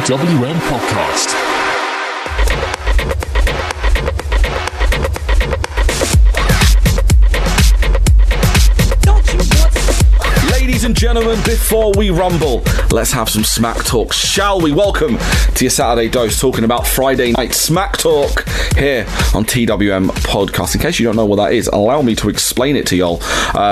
TWM podcast. Ladies and gentlemen, before we rumble, let's have some smack talk, shall we? Welcome to your Saturday dose, talking about Friday Night Smack Talk here on TWM podcast. In case you don't know what that is, allow me to explain it to y'all.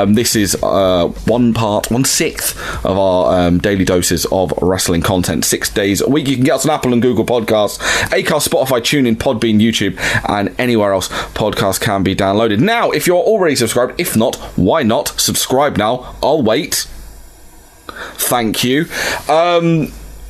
This is 1/6 of our daily doses of wrestling content, 6 days a week. You can get us on Apple and Google Podcasts, Acast, Spotify, TuneIn, Podbean, YouTube, and anywhere else podcasts can be downloaded. Now, if you're already subscribed, if not, why not? Subscribe now. I'll wait. Thank you.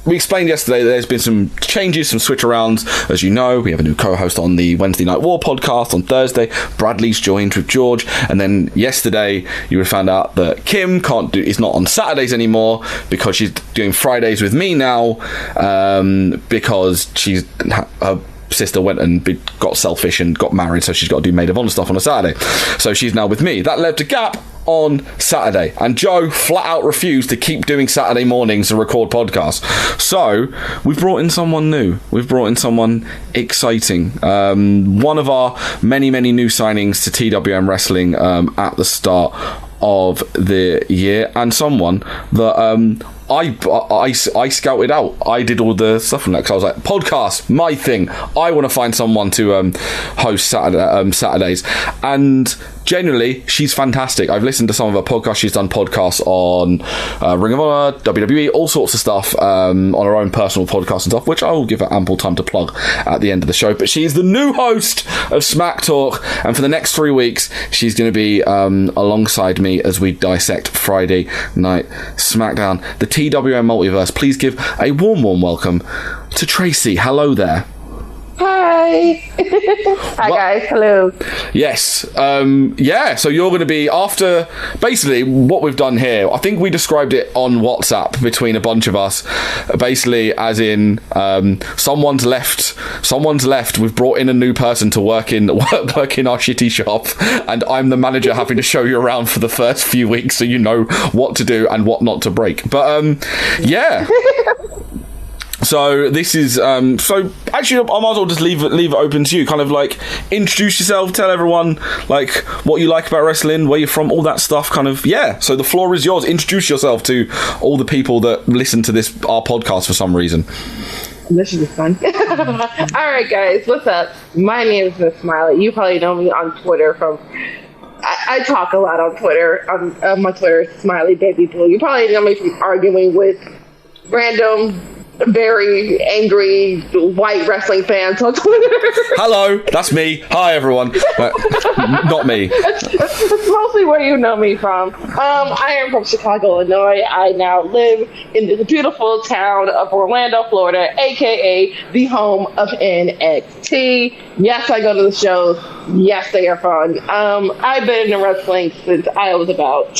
We explained yesterday that there's been some changes, some switch-arounds. As you know, we have a new co-host on the Wednesday Night War podcast on Thursday. Bradley's joined with George. And then yesterday, you would have found out that Kim is not on Saturdays anymore because she's doing Fridays with me now because her sister went and got selfish and got married, so she's got to do Maid of Honor stuff on a Saturday. So she's now with me. That left a gap on Saturday, and Joe flat out refused to keep doing Saturday mornings and record podcasts. So we've brought in someone new. We've brought in someone exciting. One of our many new signings to TWM Wrestling at the start of the year, and someone that I scouted out. I did all the stuff on that because I was like, podcast, my thing. I want to find someone to host Saturdays, and generally, she's fantastic. I've listened to some of her podcasts. She's done podcasts on Ring of Honor, WWE, all sorts of stuff on her own personal podcast and stuff, which I will give her ample time to plug at the end of the show. But she's the new host of Smack Talk, and for the next 3 weeks, she's going to be alongside me as we dissect Friday Night SmackDown, the TWM Multiverse. Please give a warm welcome to Tracy. Hello there. Hi. Hi, guys. Hello. Yes. So you're going to be, after basically what we've done here, I think we described it on WhatsApp between a bunch of us, basically as in someone's left, we've brought in a new person to work in our shitty shop, and I'm the manager having to show you around for the first few weeks so you know what to do and what not to break. But yeah. So this is so actually I might as well just leave it open to you. Kind of like introduce yourself, tell everyone like what you like about wrestling, where you're from, all that stuff. Kind of, yeah. So the floor is yours. Introduce yourself to all the people that listen to our podcast for some reason. This should be fun. All right, guys, what's up? My name is Miss Smiley. You probably know me on Twitter from. I talk a lot on Twitter. On my Twitter, Smiley Baby Blue. You probably know me from arguing with random, very angry white wrestling fans on Twitter. Hello, that's me. Hi, everyone. Not me. That's mostly where you know me from. I am from Chicago, Illinois. I now live in the beautiful town of Orlando, Florida, aka the home of NXT. Yes, I go to the shows. Yes, they are fun. I've been in wrestling since I was about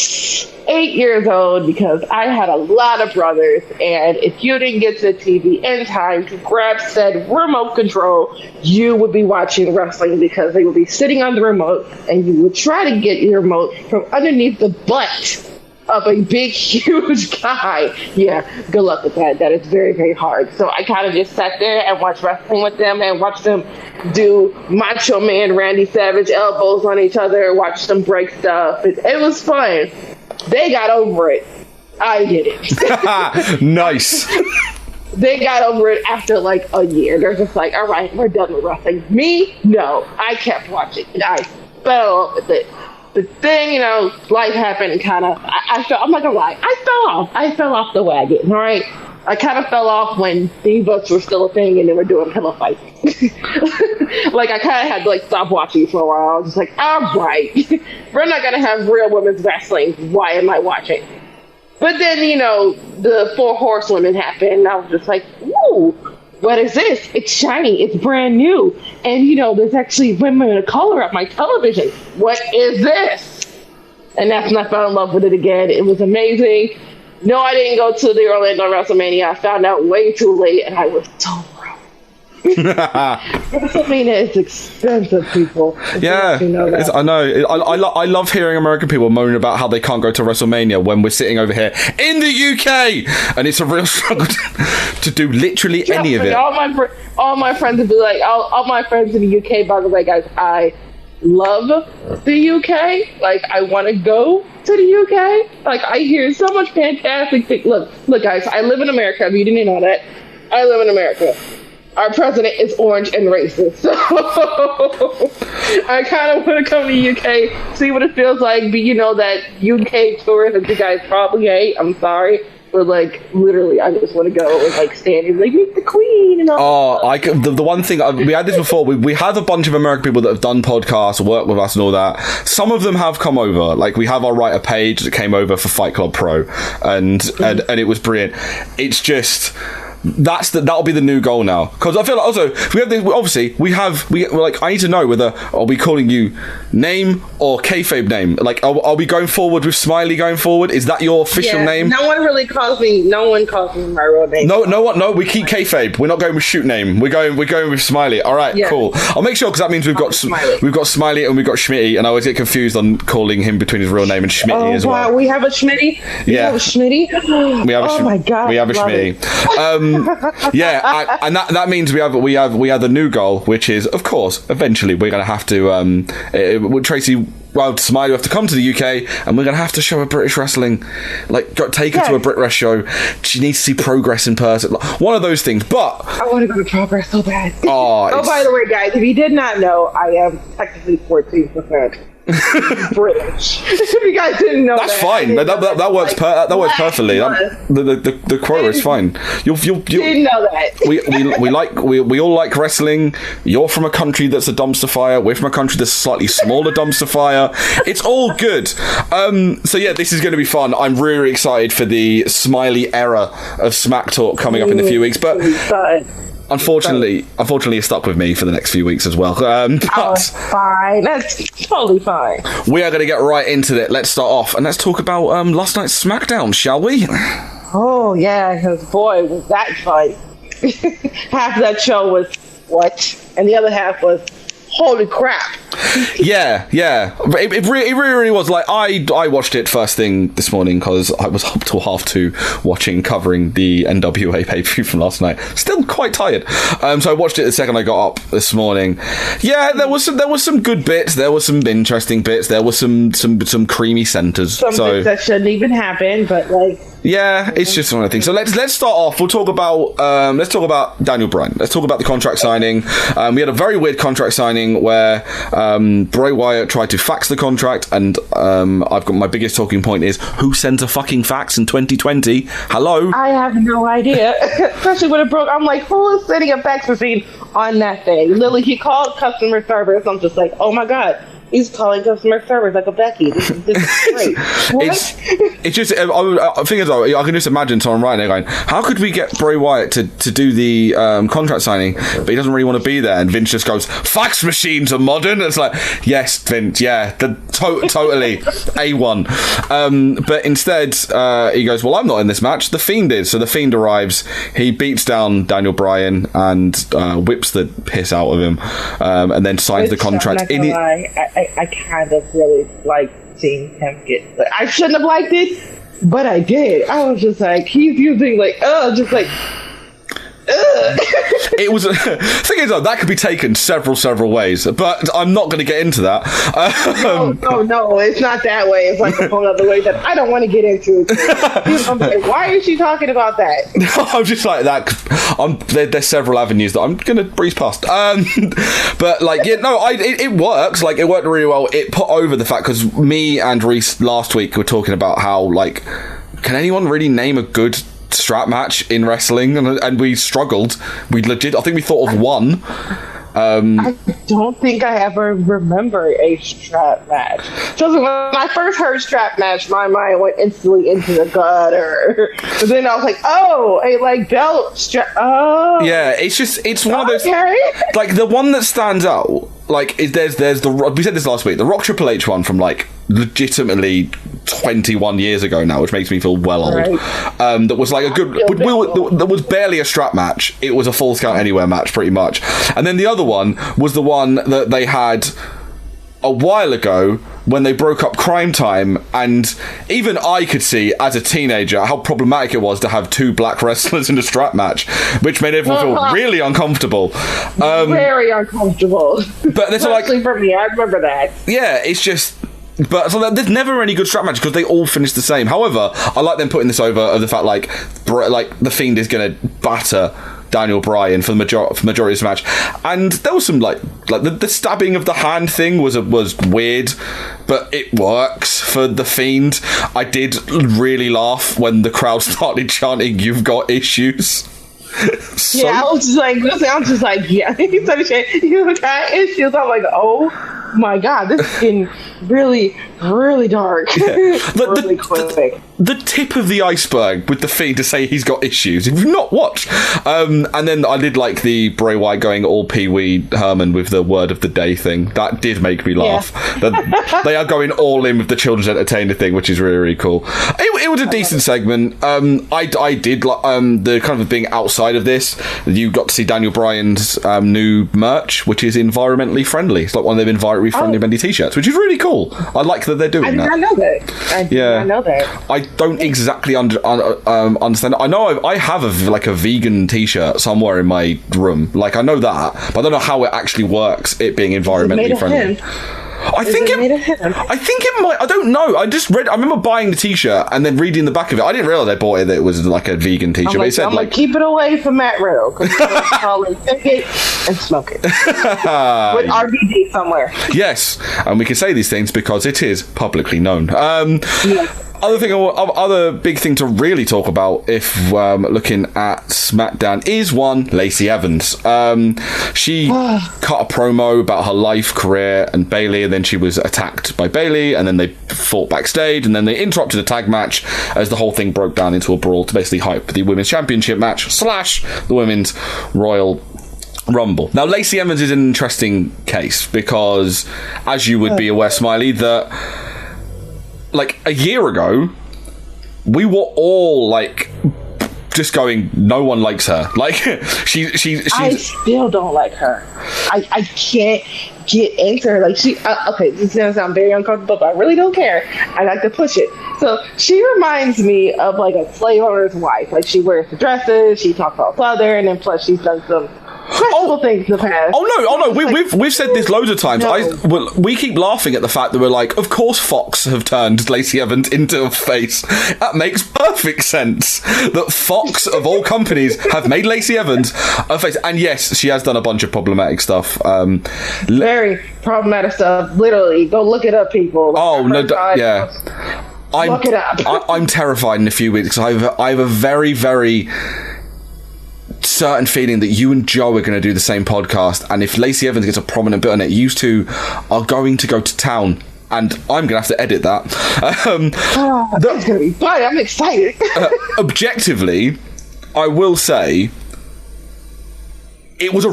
8 years old because I had a lot of brothers, and if you didn't get to the TV in time to grab said remote control, you would be watching wrestling because they would be sitting on the remote and you would try to get your remote from underneath the butt of a big, huge guy. Yeah, good luck with that. That is very, very hard. So I kind of just sat there and watched wrestling with them and watched them do Macho Man Randy Savage elbows on each other, watched them break stuff. It was fun. They got over it. I did it. Nice. They got over it after like a year. They're just like, all right, we're done with wrestling. Me? No. I kept watching and I fell off with it. But then, life happened and kind of, I'm not gonna lie, I fell off the wagon, all right? I kind of fell off when divas were still a thing and they were doing pillow fights. Like, I kind of had to, stop watching for a while. I was just like, all right, we're not going to have real women's wrestling. Why am I watching? But then, the 4 Horsewomen happened, and I was just like, ooh, what is this? It's shiny. It's brand new. And, there's actually women of color at my television. What is this? And that's when I fell in love with it again. It was amazing. No, I didn't go to the Orlando WrestleMania. I found out way too late, and I was so broke. WrestleMania is expensive, people. Yeah, you know that. I know. I love hearing American people moaning about how they can't go to WrestleMania when we're sitting over here in the UK, and it's a real struggle to do literally any of it. All my friends would be like, all my friends in the UK, by the way, guys, I love the UK. Like, I want to go to the UK. Like, I hear so much fantastic things. Look, guys, I live in America. If you didn't know that, I live in America. Our president is orange and racist. So I kind of want to come to the UK, see what it feels like. But you know that UK tourist that you guys probably hate. I'm sorry. But, like, literally, I just want to go and, like, stand and, like, meet the queen and all. Oh, the one thing, we had this before, we have a bunch of American people that have done podcasts, work with us and all that. Some of them have come over. Like, we have our writer Paige that came over for Fight Club Pro, and it was brilliant. It's just... that'll be the new goal now, because I feel like also we have this, obviously we're like, I need to know whether are we calling you name or kayfabe name. Like, are we going forward with Smiley going forward? Is that your official name? No one calls me my real name. No, we keep kayfabe. We're not going with shoot name. We're going with Smiley. All right, cool. I'll make sure, because that means we've got Smiley and we've got Schmitty, and I always get confused on calling him between his real name and Schmitty as well. Wow, we have a Schmitty. Yeah, We have oh my god, we have a Schmitty. Yeah, and that means we have the new goal, which is, of course, eventually we're going to have to Tracy. Well, Smiley will have to come to the UK, and we're going to have to show her British wrestling. Like, take her to a Brit Rest show. She needs to see Progress in person. One of those things. But I want to go to Progress so bad. Oh, by the way, guys, if you did not know, I am technically 14% British. If you guys didn't know, that's fine. That works. That works perfectly. The quota is fine. You didn't know that. we all like wrestling. You're from a country that's a dumpster fire. We're from a country that's a slightly smaller dumpster fire. It's all good. So yeah, this is going to be fun. I'm really excited for the Smiley era of Smack Talk coming up in a few weeks, but. Unfortunately, it's stuck with me for the next few weeks as well. But fine. That's totally fine. We are going to get right into it. Let's start off, and let's talk about last night's SmackDown, shall we? Oh, yeah, because, boy, was that fun. Half of that show was what? And the other half was, holy crap. Yeah. It really was. Like, I watched it first thing this morning because I was up till 2:30 covering the NWA pay-per-view from last night. Still quite tired. So I watched it the second I got up this morning. Yeah, there was some good bits. There were some interesting bits. There were some creamy centers. Some bits that shouldn't even happen, but like. Yeah, it's just one of the things. So let's start off. We'll talk about Daniel Bryan. Let's talk about the contract signing. We had a very weird contract signing where Bray Wyatt tried to fax the contract, and I've got my biggest talking point is, who sends a fucking fax in 2020? Hello? I have no idea. Especially when it broke. I'm like, who is sending a fax machine on that thing? Literally, he called customer service. I'm just like, oh my god. He's calling customer service like a Becky. This is great. It's just, I think I can just imagine someone writing there going, how could we get Bray Wyatt to do the contract signing, but he doesn't really want to be there? And Vince just goes, fax machines are modern. It's like, yes, Vince, yeah, totally A1. But instead, he goes, well, I'm not in this match. The Fiend is. So the Fiend arrives. He beats down Daniel Bryan and whips the piss out of him, and then signs the contract. I kind of really like seeing him get. I shouldn't have liked it, but I did. I was just like, he's using It was thing is, that could be taken several ways, but I'm not going to get into that. No, it's not that way. It's like a whole other way that I don't want to get into. I'm like, why is she talking about that? I'm just like that. There's several avenues that I'm going to breeze past. But like, yeah, no, it works. Like, it worked really well. It put over the fact, because me and Reese last week were talking about how, like, can anyone really name a good strap match in wrestling, and we struggled. I think we thought of one. I don't think I ever remember a strap match. Just when I first heard strap match, my mind went instantly into the gutter. But then I was like, oh, a like belt strap. Oh, yeah. It's one of those, like, the one that stands out. Like, there's we said this last week, the Rock Triple H one from like legitimately 21 years ago now, which makes me feel well old. Right. That was like a good, that was barely a strap match. It was a Falls Count Anywhere match, pretty much. And then the other one was the one that they had a while ago when they broke up Crime Time, and even I could see as a teenager how problematic it was to have two black wrestlers in a strap match, which made everyone feel really uncomfortable. Very uncomfortable. But there's especially for me, I remember that. Yeah, it's just... But so there's never any good strap matches because they all finish the same. However, I like them putting this over of the fact like the Fiend is going to batter Daniel Bryan for the majority of this match, and there was some like the stabbing of the hand thing was weird, but it works for the Fiend. I did really laugh when the crowd started chanting "You've got issues." Yeah, I was just like, yeah. He started saying, "You got issues." I'm like, oh my god, this is getting really, really dark. Yeah. Really quick. The tip of the iceberg with the Fiend to say he's got issues. If you've not watched, and then I did like the Bray Wyatt going all Pee Wee Herman with the word of the day thing. That did make me laugh. Yeah. They are going all in with the children's entertainer thing, which is really, really cool. It was a decent segment. I did like the kind of being outside of this. You got to see Daniel Bryan's new merch, which is environmentally friendly. It's like one of them environmentally friendly Mandy t-shirts, which is really cool. I like that they're doing that. I know that. I know that. I don't exactly understand. I know I have a vegan t-shirt somewhere in my room. Like, I know that, but I don't know how it actually works, it being environmentally friendly. I think it might. I don't know. I remember buying the t-shirt and then reading the back of it. I didn't realize they bought it that it was like a vegan t-shirt. Like, it said, I'm like, keep it away from Matt Riddle because probably take it and smoke it with RBD somewhere. Yes, and we can say these things because it is publicly known. Yeah. Other big thing to really talk about if looking at SmackDown is one Lacey Evans. She cut a promo about her life, career, and Bayley, and then she was attacked by Bayley, and then they fought backstage, and then they interrupted a tag match as the whole thing broke down into a brawl to basically hype the Women's Championship match / the Women's Royal Rumble. Now, Lacey Evans is an interesting case because, as you would be aware, Smiley, that like a year ago, we were all like just going, no one likes her. Like she's I still don't like her. I can't get into her. Like okay, this is gonna sound very uncomfortable, but I really don't care. I like to push it. So she reminds me of like a slave owner's wife. Like, she wears the dresses, she talks all Southern, and plus she's done some questionable things in the past. Oh no! We've said this loads of times. No. We keep laughing at the fact that we're like, of course Fox have turned Lacey Evans into a face. That makes perfect sense. That Fox of all companies have made Lacey Evans a face. And yes, she has done a bunch of problematic stuff. Very problematic stuff. Literally, go look it up, people. Yeah. Look it up. I'm terrified in a few weeks because I have a very, very certain feeling that you and Joe are going to do the same podcast, and if Lacey Evans gets a prominent bit on it, you two are going to go to town, and I'm going to have to edit that. That's going to be fun. I'm excited. Objectively, I will say it was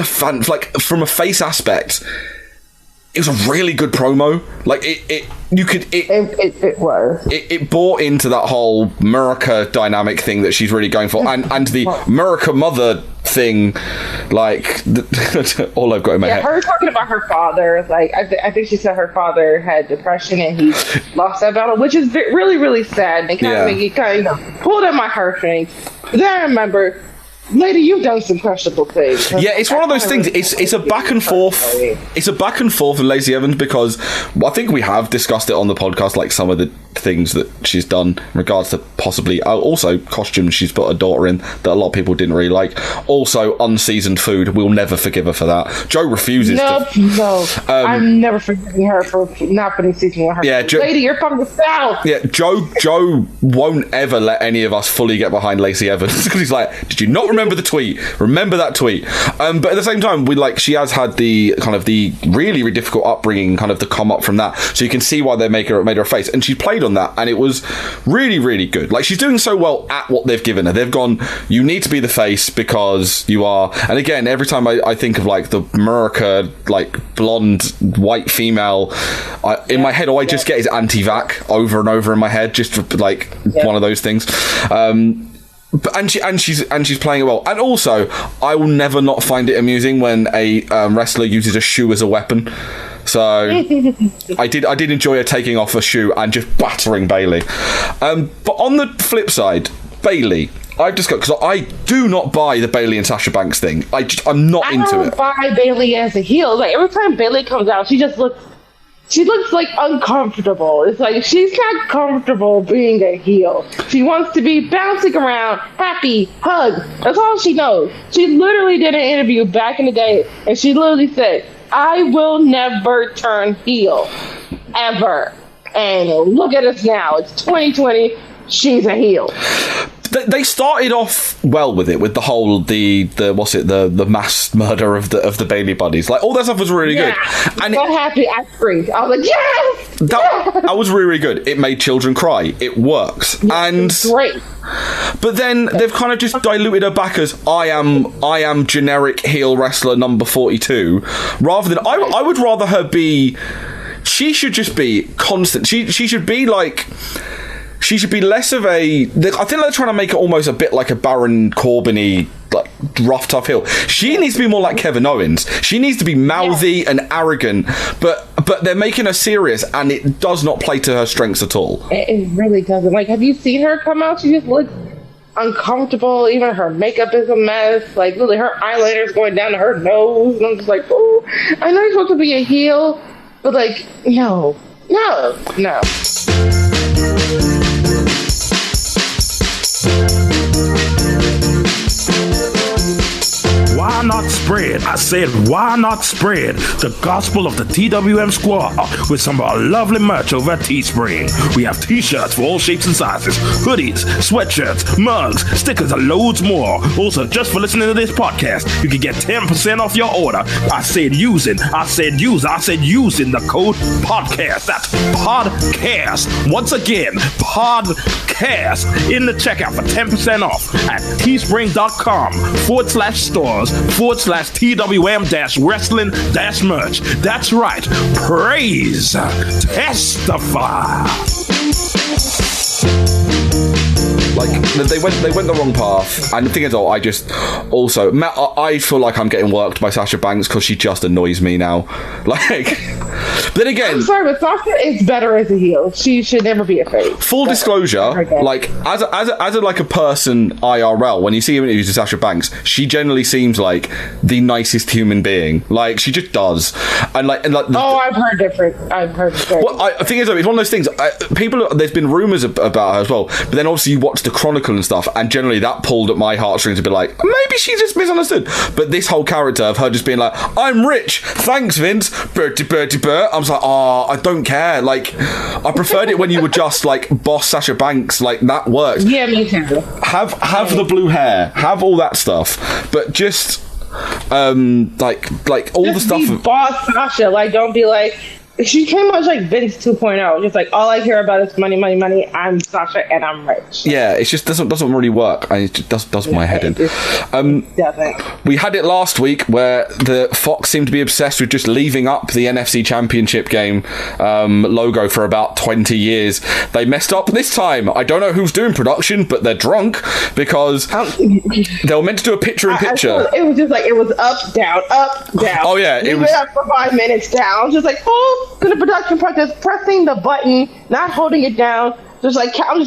fun, like, from a face aspect, it was a really good promo. Like, it was. It bought into that whole America dynamic thing that she's really going for, and the America mother thing. Like, all I've got in my head. Her talking about her father. Like, I think she said her father had depression and he lost that battle, which is really, really sad. And kind of pulled at my heartstrings. Then I remember, lady, you've done some questionable things. Yeah, it's one of those things. It's a back and forth. It's a back and forth with Lacey Evans because I think we have discussed it on the podcast, like some of the things that she's done in regards to possibly also costumes she's put her daughter in that a lot of people didn't really like. Also, unseasoned food. We'll never forgive her for that. Joe refuses. No. I'm never forgiving her for not putting seasoning on her. Yeah, lady, you're from the South. Yeah, Joe won't ever let any of us fully get behind Lacey Evans because he's like, did you not remember the tweet. Remember that tweet. But at the same time, she has had the kind of the really, really difficult upbringing, kind of the come up from that. So you can see why they made her a face. And she played on that, and it was really, really good. Like, she's doing so well at what they've given her. They've gone, you need to be the face because you are. And again, every time I think of like the America, like blonde white female, in my head, all I just get is anti-vac over and over in my head, just for, like, one of those things. And she's playing it well. And also, I will never not find it amusing when a wrestler uses a shoe as a weapon. So I did enjoy her taking off a shoe and just battering Bayley. But on the flip side, Bayley, I've just got, because I do not buy the Bayley and Sasha Banks thing. I'm not into it. I don't buy Bayley as a heel. Like, every time Bayley comes out, she looks like uncomfortable. It's like she's not comfortable being a heel. She wants to be bouncing around, happy, hug. That's all she knows. She literally did an interview back in the day, and she literally said, I will never turn heel. Ever. And look at us now. It's 2020. She's a heel. They started off well with it, with the whole the mass murder of the Bayley buddies. Like, all that stuff was really good. And so happy I screamed. I was like, yes! That was really, really good. It made children cry. It works. And it's great. But then they've kind of just diluted her back as I am generic heel wrestler number 42, rather than I would rather her be. She should just be constant. She should be like. She should be less of a. I think they're trying to make it almost a bit like a Baron Corbin-y, like, rough, tough heel. She needs to be more like Kevin Owens. She needs to be mouthy and arrogant, but they're making her serious, and it does not play to her strengths at all. It really doesn't. Like, have you seen her come out? She just looks uncomfortable. Even her makeup is a mess. Like, literally, her eyeliner's going down to her nose, and I'm just like, oh, I know you're supposed to be a heel, but, like, no. Why not spread? I said, why not spread the gospel of the TWM squad with some of our lovely merch over at Teespring? We have t-shirts for all shapes and sizes, hoodies, sweatshirts, mugs, stickers, and loads more. Also, just for listening to this podcast, you can get 10% off your order. I said using the code podcast. That's podcast. Once again, podcast in the checkout for 10% off at teespring.com/stores/TWM-wrestling-merch. That's right. Praise. Testify. Like, they went the wrong path, and the thing is, I feel like I'm getting worked by Sasha Banks because she just annoys me now. Like, but then again, I'm sorry, but Sasha is better as a heel. She should never be a face. Full disclosure, like, as a person IRL, when you see interviews with Sasha Banks, she generally seems like the nicest human being. Like, she just does, and like. I've heard different. Well, I think it's one of those things. There's been rumors about her as well, but then obviously you watch the Chronicle and stuff, and generally that pulled at my heartstrings a bit, like, maybe she just misunderstood. But this whole character of her just being like, I'm rich, thanks Vince, Bertie Burt, I was like, I don't care. Like, I preferred it when you were just like boss Sasha Banks. Like, that worked. Yeah, me too. Have the blue hair, have all that stuff, but just like all just the stuff. Be boss Sasha. Like, don't be like. She came out like Vince 2.0. Just like, all I care about is money, money, money. I'm Sasha and I'm rich. Yeah, it just doesn't really work. It just does my head in. We had it last week where the Fox seemed to be obsessed with just leaving up the NFC Championship game logo for about 20 years. They messed up this time. I don't know who's doing production, but they're drunk because they were meant to do a picture-in-picture. It was just like, it was up, down, up, down. Oh, yeah. It was up for 5 minutes down. Just like, in the production process, pressing the button, not holding it down. I'm just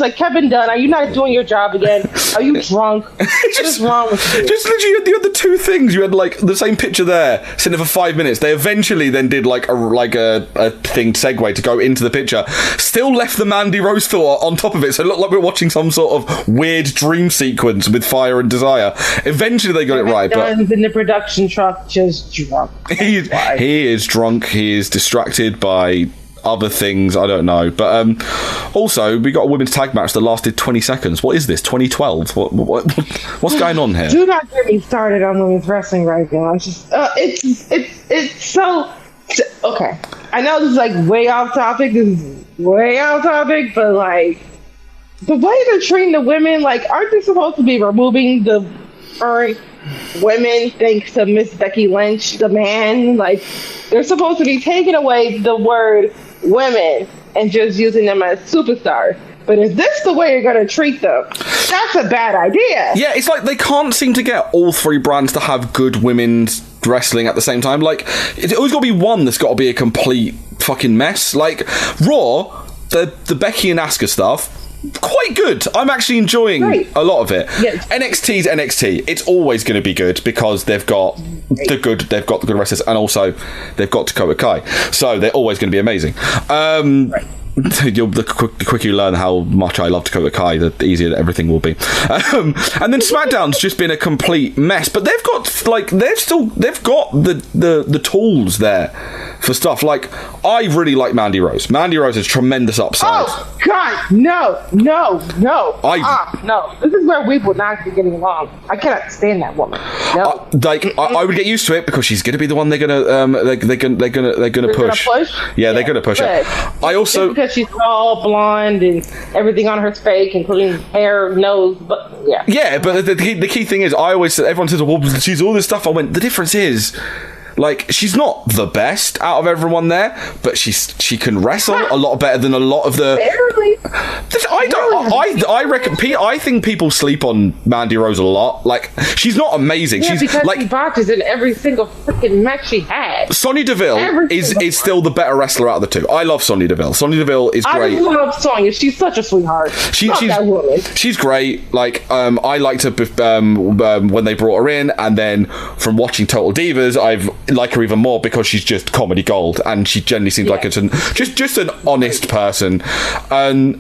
like, Kevin Dunn, are you not doing your job again? Are you drunk? What is wrong with you? Just literally, you had the two things. You had like the same picture there, sitting for 5 minutes. They eventually then did like a thing segue to go into the picture. Still left the Mandy Rose tour on top of it, so it looked like we were watching some sort of weird dream sequence with Fire and Desire. Eventually they got it right, but in the production truck, just drunk. He is drunk. He is distracted by other things, I don't know, but Also, we got a women's tag match that lasted 20 seconds. What is this? 2012? What's going on here? Do not get me started on women's wrestling right now. It's just, it's so okay. I know this is like way off topic. But like the way they're treating the women, like, aren't they supposed to be removing the current women thanks to Miss Becky Lynch, the man? Like, they're supposed to be taking away the word women and just using them as superstars. But is this the way you're going to treat them? That's a bad idea. Yeah, it's like they can't seem to get all three brands to have good women's wrestling at the same time. Like, it's always got to be one that's got to be a complete fucking mess. Like, Raw, the Becky and Asuka stuff, quite good. I'm actually enjoying a lot of it. Yes. NXT's NXT. It's always going to be good because they've got the good wrestlers, and also they've got Dakota Kai, so they're always going to be amazing. The quicker you learn how much I love Dakota Kai, the easier everything will be. And then SmackDown's just been a complete mess, but they've got the tools there for stuff. Like, I really like Mandy Rose. Mandy Rose has tremendous upside. Oh God, no. No. This is where we will not be getting along. I cannot stand that woman. No. I would get used to it because she's going to be the one they're gonna push. Yeah, they're gonna push it. I also, because she's all blonde and everything on her fake, including hair, nose, but yeah. Yeah, but the key thing is, I always, everyone says, well, she's all this stuff. I went, the difference is, like, she's not the best out of everyone there, but she can wrestle a lot better than a lot of the. Barely. I reckon. I think people sleep on Mandy Rose a lot. Like, she's not amazing. Yeah, she's because like, she botches in every single freaking match she had. Sonya Deville is still the better wrestler out of the two. I love Sonya Deville. Sonya Deville is great. I love Sonya. She's such a sweetheart. That woman. She's great. Like, I liked her when they brought her in, and then from watching Total Divas, I've like her even more because she's just comedy gold, and she generally seems like just an honest person. And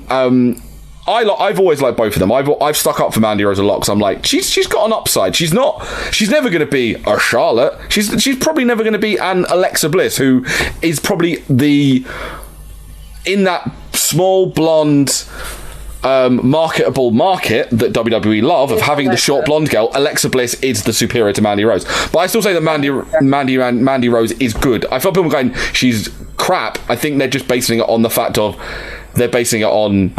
I've always liked both of them. I've stuck up for Mandy Rose a lot because I'm like, she's got an upside. She's never going to be a Charlotte. She's probably never going to be an Alexa Bliss, who is probably in that small blonde marketable market that WWE love of having the short blonde girl. Alexa Bliss is the superior to Mandy Rose, but I still say that Mandy Rose is good. I feel people going, she's crap. I think they're just basing it on the fact of they're basing it on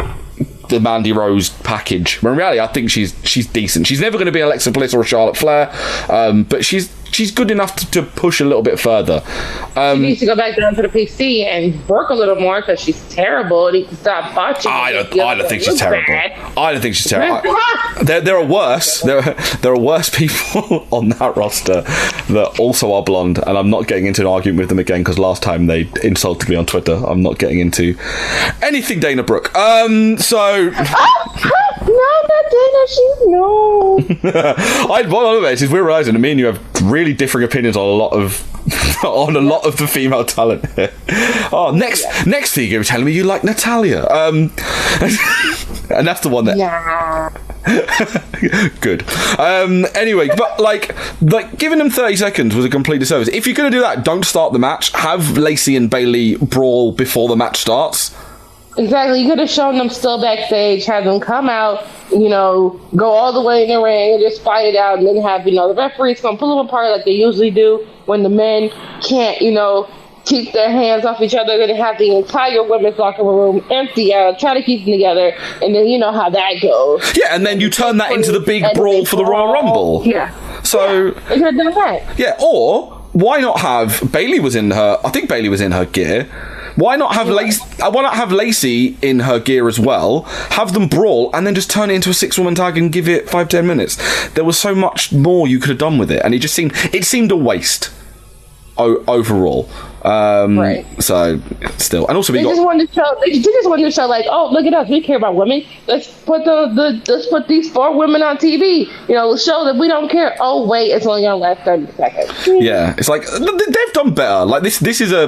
the Mandy Rose package, when in reality I think she's decent. She's never going to be Alexa Bliss or a Charlotte Flair, but she's good enough to push a little bit further. She needs to go back down to the PC and work a little more because she's terrible and need to stop botching. I don't think she's terrible. I don't think she's terrible. There are worse. There are worse people on that roster that also are blonde, and I'm not getting into an argument with them again because last time they insulted me on Twitter. I'm not getting into anything Dana Brooke. So. No. One of it is we're realizing me and you have really differing opinions on a lot of the female talent here. Oh, next thing you were telling me you like Natalia. And that's the one that. Yeah. Good. Anyway, but like giving them 30 seconds was a complete disservice. If you're going to do that, don't start the match. Have Lacey and Bayley brawl before the match starts. Exactly. You could have shown them still backstage, have them come out, go all the way in the ring and just fight it out, and then have, the referees come pull them apart like they usually do when the men can't, keep their hands off each other. Then have the entire women's locker room empty out, try to keep them together, and then you know how that goes. Yeah, and then you turn that into the big brawl for the Royal Rumble. Yeah. So they could have done that. Yeah, or why not have Bayley was in her gear. Why not have Lacey in her gear as well, have them brawl, and then just turn it into a 6-woman tag and give it 5-10 minutes? There was so much more you could have done with it, and it seemed a waste overall. Right. So still, and also they just wanted to show like, oh, look at us, we care about women. Let's put these 4 women on TV. Show that we don't care. Oh wait, it's only gonna last 30 seconds. Yeah, it's like they've done better. Like this is a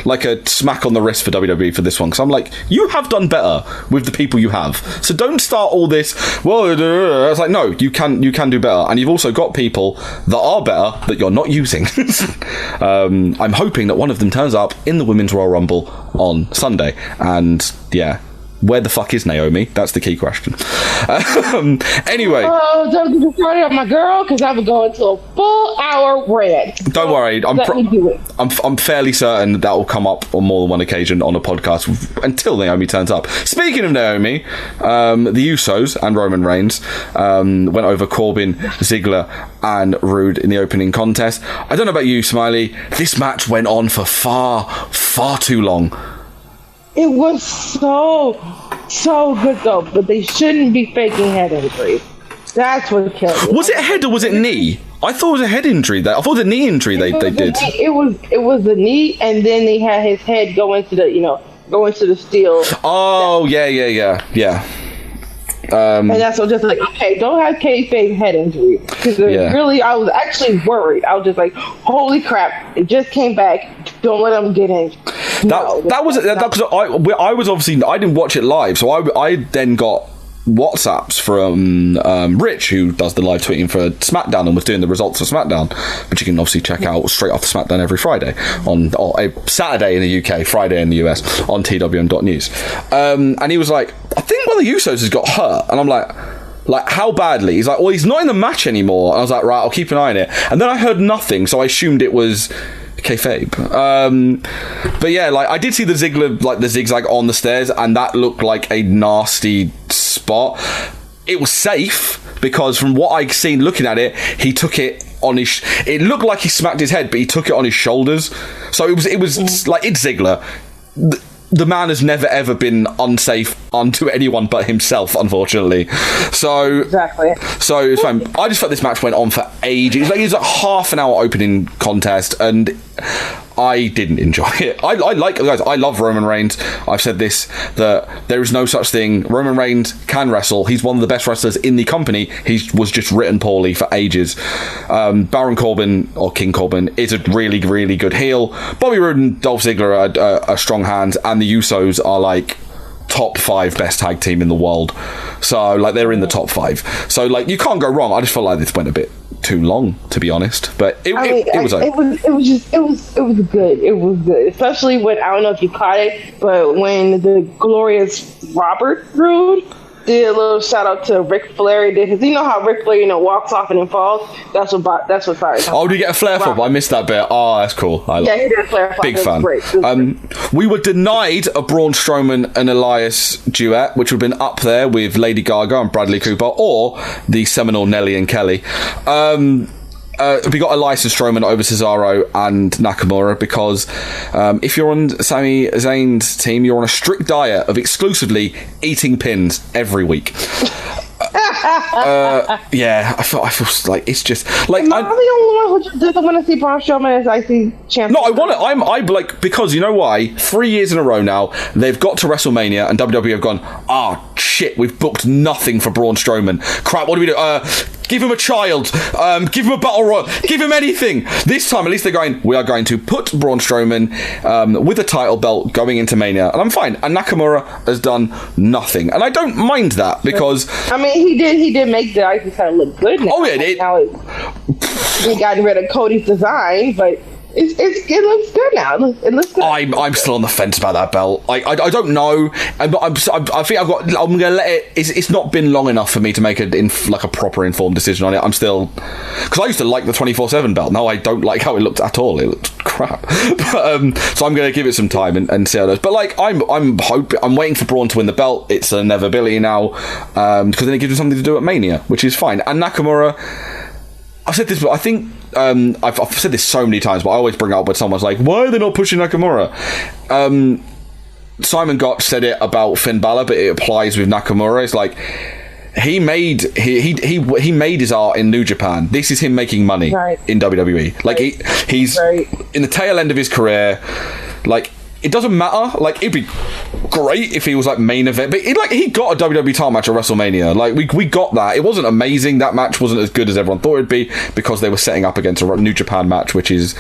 like a smack on the wrist for WWE for this one, because I'm like, you have done better with the people you have. So don't start all this. Well, it's like, no, you can do better, and you've also got people that are better that you're not using. I'm hoping that one of them turns up in the Women's Royal Rumble on Sunday, and yeah, where the fuck is Naomi? That's the key question. Anyway. Oh, don't get me started on my girl, because I would go into a full hour rant. Don't worry. I'm fairly certain that will come up on more than one occasion on a podcast until Naomi turns up. Speaking of Naomi, the Usos and Roman Reigns went over Corbin, Ziggler, and Rude in the opening contest. I don't know about you, Smiley. This match went on for far, far too long. It was so good, though, but they shouldn't be faking head injury. That's what killed me. Was it head or was it knee? I thought it was a head injury. I thought it was a knee injury they did. It was a knee, and then they had his head go into the steel. Oh, yeah. And that's what just like, okay, don't have kayfabe head injury, because really, I was actually worried. I was just like, holy crap, it just came back. Don't let them get in. That was because I was obviously, I didn't watch it live, so I then got WhatsApps from Rich, who does the live tweeting for SmackDown and was doing the results of SmackDown, which you can obviously check out straight off SmackDown every Friday or Saturday in the UK, Friday in the US on twm.news. And he was like, I think one of the Usos has got hurt, and I'm like how badly? He's like, well, he's not in the match anymore. And I was like, right, I'll keep an eye on it. And then I heard nothing, so I assumed it was kayfabe. But yeah, like I did see the Ziggler, like the zigzag on the stairs, and that looked like a nasty spot. It was safe because from what I'd seen looking at it, he took it on his. It looked like he smacked his head, but he took it on his shoulders. So it was like, it's Ziggler. The man has never ever been unsafe unto anyone but himself, unfortunately. So exactly. So it's fine. I just felt this match went on for ages. It was like half an hour opening contest, and I didn't enjoy it. I like, guys, I love Roman Reigns. I've said this, that there is no such thing. Roman Reigns can wrestle. He's one of the best wrestlers in the company. He was just written poorly for ages. Baron Corbin, or King Corbin, is a really, really good heel. Bobby Roode and Dolph Ziggler are strong hands, and the Usos are like top 5 best tag team in the world. So like they're in the top 5. So like you can't go wrong. I just felt like this went a bit too long, to be honest, but it was okay. It was good. It was good, especially when, I don't know if you caught it, but when the glorious Robert Roode did a little shout out to Ric Flair, because you know how Ric Flair walks off and then falls. That's what fired. Oh, did he get a flare flop? I missed that bit. Oh, that's cool. He did a flare flop. Big fan. We were denied a Braun Strowman and Elias duet, which would have been up there with Lady Gaga and Bradley Cooper, or the seminal Nelly and Kelly. We got Elias and Strowman over Cesaro and Nakamura because if you're on Sami Zayn's team, you're on a strict diet of exclusively eating pins every week. I feel like it's just like, am I the only one who doesn't want to see Braun Strowman as IC champion? No, I want it. I'm like, because you know why? 3 years in a row now, they've got to WrestleMania and WWE have gone, shit, we've booked nothing for Braun Strowman. Crap, what do we do? Give him a child. Give him a battle royal. Give him anything. This time, at least they're going, we are going to put Braun Strowman with a title belt going into Mania. And I'm fine. And Nakamura has done nothing. And I don't mind that because... I mean, he did make the IC title look good now. Oh, yeah. Now he got rid of Cody's design, but... It looks good now. It looks good. I'm still on the fence about that belt. I don't know. I think I'm gonna let it. It's not been long enough for me to make a proper informed decision on it. I'm still, because I used to like the 24/7 belt. Now I don't like how it looked at all. It looked crap. But, so I'm gonna give it some time and see how it goes. But like I'm waiting for Braun to win the belt. It's an inevitability now because then it gives him something to do at Mania, which is fine. And Nakamura, I've said this, but I think I've said this so many times, but I always bring it up when someone's like, why are they not pushing Nakamura? Simon Gotch said it about Finn Balor, but it applies with Nakamura. It's like he made his art in New Japan. This is him making money in WWE. Like he's in the tail end of his career. Like, it doesn't matter. Like, it'd be great if he was like main event, but he got a WWE title match at WrestleMania. Like we got that. It wasn't amazing. That match wasn't as good as everyone thought it'd be because they were setting up against a New Japan match, which is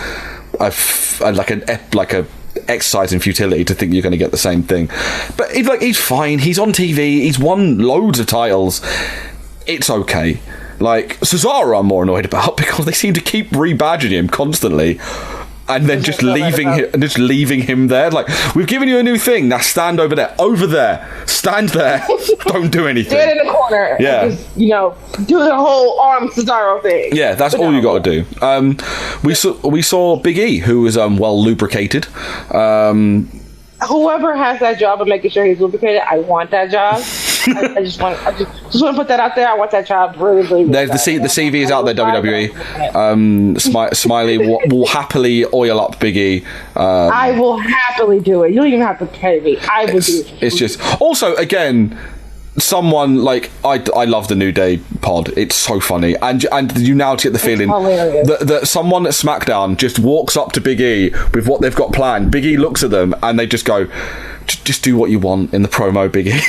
like a exercise in futility to think you're going to get the same thing. But he's fine. He's on TV. He's won loads of titles. It's okay. Like, Cesaro I'm more annoyed about because they seem to keep rebadging him constantly. and then just leaving him there. Like, we've given you a new thing. Now stand over there. Stand there. Don't do anything. Stand in the corner. Yeah. And just, do the whole arm Cesaro thing. Yeah, that's all you got to do. We saw Big E, who was well lubricated. Whoever has that job of making sure he's lubricated, I want that job. I just want to put that out there. I want that job really, really, really the CV is out there, WWE. Smiley will happily oil up Big E. I will happily do it. You don't even have to pay me. I will do it. It's just... Also, again... Someone like I love the New Day pod. It's so funny, and you now get the feeling that someone at SmackDown just walks up to Big E with what they've got planned. Big E looks at them and they just go, just do what you want in the promo, Big E.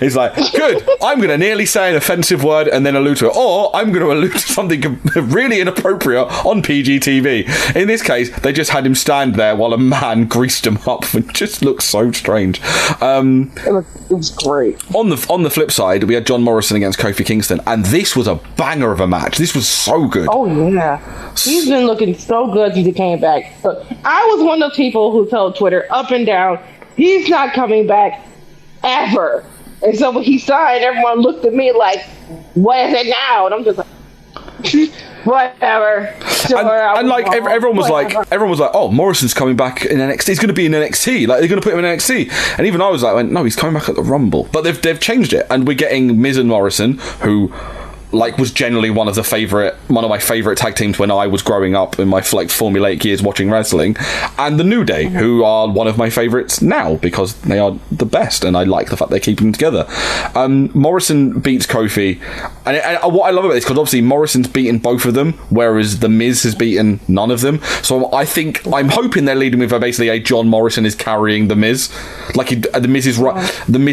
He's like, good, I'm going to nearly say an offensive word and then allude to it, or I'm going to allude to something really inappropriate on PG TV. In this case, they just had him stand there while a man greased him up. It just looks so strange. It was great. On the flip side, we had John Morrison against Kofi Kingston, and this was a banger of a match. This was so good. Oh, yeah. He's been looking so good since he came back. But I was one of those people who told Twitter up and down, he's not coming back ever. And so when he signed, everyone looked at me like, what is it now? And I'm just like, whatever. Sure, and like everyone was like, oh, Morrison's coming back in NXT. He's going to be in NXT. Like, they're going to put him in NXT. And even I was like, no, he's coming back at the Rumble. But they've changed it, and we're getting Miz and Morrison, who was generally one of my favorite tag teams when I was growing up in my formulaic years watching wrestling, and the New Day, who are one of my favorites now because they are the best, and I like the fact they're keeping them together. Morrison beats Kofi, and what I love about this, because obviously Morrison's beaten both of them, whereas the Miz has beaten none of them. So I'm hoping they're leading with basically a John Morrison is carrying the Miz, like the Miz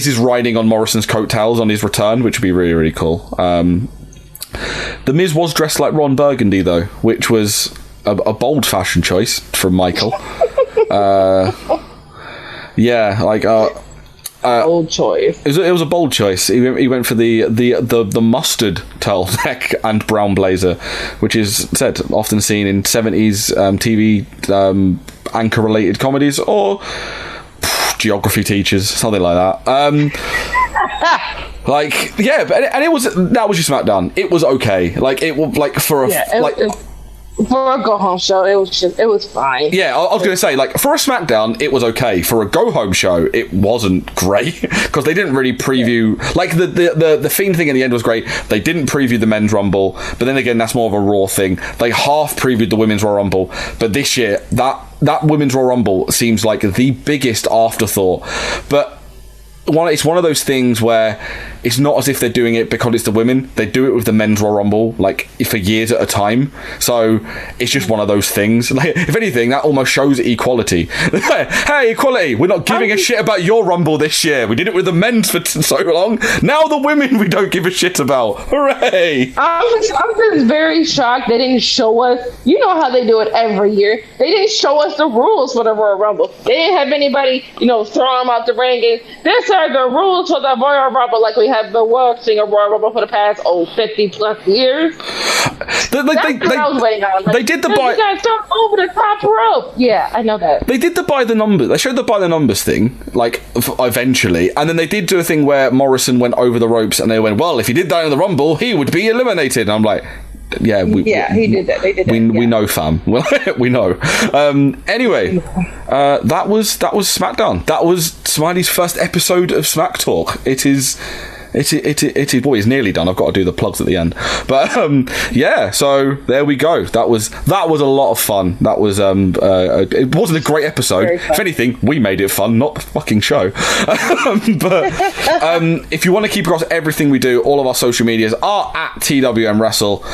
is riding on Morrison's coattails on his return, which would be really, really cool. The Miz was dressed like Ron Burgundy, though, which was a bold fashion choice from Michael. Bold choice. It was a bold choice. He went for the mustard turtleneck and brown blazer, which is often seen in 70s TV anchor-related comedies or geography teachers, something like that. That was your SmackDown. It was okay. For a go-home show, it was fine. Yeah, I was going to say, for a SmackDown, it was okay. For a go-home show, it wasn't great because they didn't really preview. The Fiend thing in the end was great. They didn't preview the Men's Rumble, but then again, that's more of a Raw thing. They half previewed the Women's Royal Rumble, but this year, that Women's Royal Rumble seems like the biggest afterthought. But it's one of those things where it's not as if they're doing it because it's the women. They do it with the Men's Royal Rumble, for years at a time. So it's just one of those things. If anything, that almost shows equality. Hey, equality! We're not giving a shit about your Rumble this year. We did it with the men's for so long. Now the women we don't give a shit about. Hooray! I'm just very shocked they didn't show us. You know how they do it every year. They didn't show us the rules for the Royal Rumble. They didn't have anybody, throw them out the ring. And this are the rules for the Royal Rumble, like we have been watching a Royal Rumble for the past 50 plus years. I was waiting on. They did the buy. You guys jump over the top rope. Yeah, I know that. They did the by the numbers. They showed the by the numbers thing, eventually, and then they did do a thing where Morrison went over the ropes, and they went, "Well, if he did that in the Rumble, he would be eliminated." And I'm like, "Yeah, he did that. They did that. We know, fam. We know." Anyway, that was SmackDown. That was Smiley's first episode of Smack Talk. It is. Boy, it's nearly done. I've got to do the plugs at the end, but so there we go. That was a lot of fun. That was it wasn't a great episode. If anything, we made it fun, not the fucking show. But if you want to keep across everything we do, all of our social medias are at TWM Wrestle.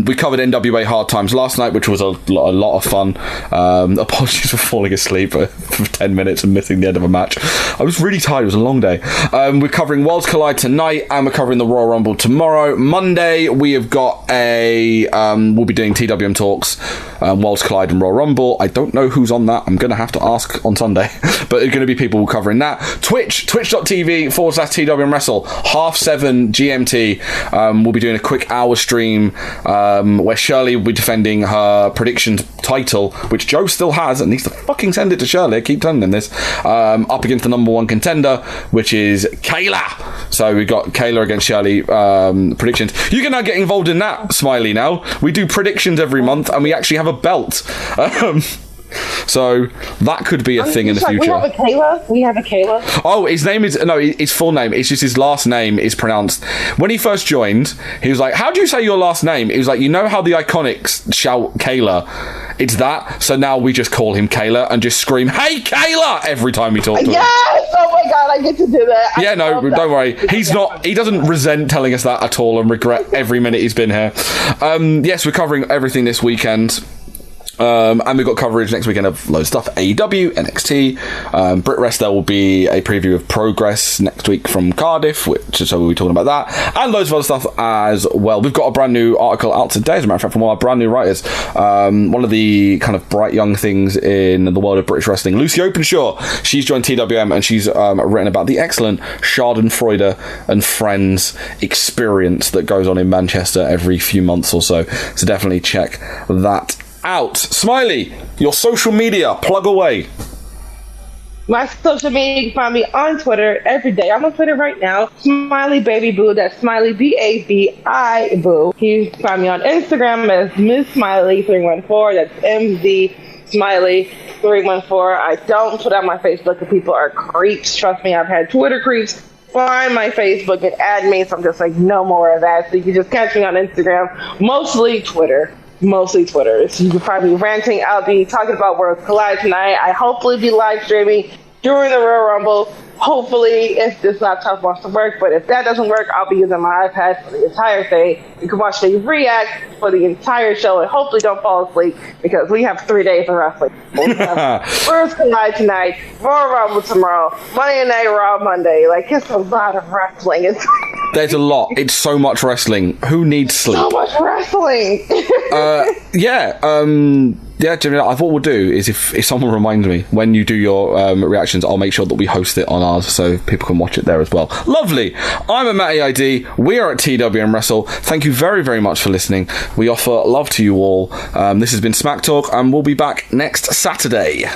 We covered NWA Hard Times last night, which was a lot of fun. Apologies for falling asleep for 10 minutes and missing the end of a match. I was really tired. It was a long day. We're covering Worlds Collide Collide tonight, and we're covering the Royal Rumble tomorrow. Monday, we have got we'll be doing TWM Talks, Worlds Collide and Royal Rumble. I don't know who's on that. I'm going to have to ask on Sunday, but there's going to be people covering that. twitch.tv/TWM Wrestle, 7:30 GMT. We'll be doing a quick hour stream where Shirley will be defending her predictions title, which Joe still has and needs to fucking send it to Shirley. I keep telling him this. Up against the number one contender, which is Kayla. So we got Kayla against Shirley predictions. You can now get involved in that, Smiley. Now we do predictions every month, and we actually have a belt. So that could be a thing in the future. We have a Kayla. Oh, his name is his full name. It's just his last name is pronounced. When he first joined, he was like, "How do you say your last name?" He was like, "You know how the Iconics shout Kayla? It's that." So now we just call him Kayla and just scream, "Hey, Kayla!" every time we talk to him. Yes! Oh my god, I get to do that. Yeah, no, don't worry. He doesn't resent telling us that at all and regret every minute he's been here. Yes, we're covering everything this weekend. And we've got coverage next weekend of loads of stuff. AEW, NXT, Brit Rest. There will be a preview of Progress next week from Cardiff, so we'll be talking about that, and loads of other stuff as well. We've got a brand new article out today, as a matter of fact, from one of our brand new writers. One of the kind of bright young things in the world of British wrestling, Lucy Openshaw. She's joined TWM, and she's written about the excellent Schadenfreude and Friends experience that goes on in Manchester every few months or so. So definitely check that out. Smiley, your social media, plug away. My social media, you can find me on Twitter every day. I'm on Twitter right now. Smiley Baby Boo. That's Smiley BABI Boo. You can find me on Instagram as Ms. Smiley 314. That's MZ Smiley 314. I don't put out my Facebook if people are creeps. Trust me, I've had Twitter creeps find my Facebook and add me, so I'm just like, no more of that. So you can just catch me on Instagram, mostly Twitter. So you can find me ranting. I'll be talking about Worlds Collide tonight. I hopefully be live streaming during the Royal Rumble. Hopefully, if this laptop wants to work, but if that doesn't work, I'll be using my iPad for the entire thing. You can watch me react for the entire show, and hopefully don't fall asleep, because we have 3 days of wrestling. Worlds Collide tonight, Royal Rumble tomorrow, Monday Night Raw Monday. Like, it's a lot of wrestling. There's a lot. It's so much wrestling. Who needs sleep? So much wrestling. Yeah, Jimmy, I thought we'll do is if someone reminds me when you do your reactions, I'll make sure that we host it on ours so people can watch it there as well. Lovely. I'm at Matty ID. We are at TWM Wrestle. Thank you very, very much for listening. We offer love to you all. This has been Smack Talk, and we'll be back next Saturday.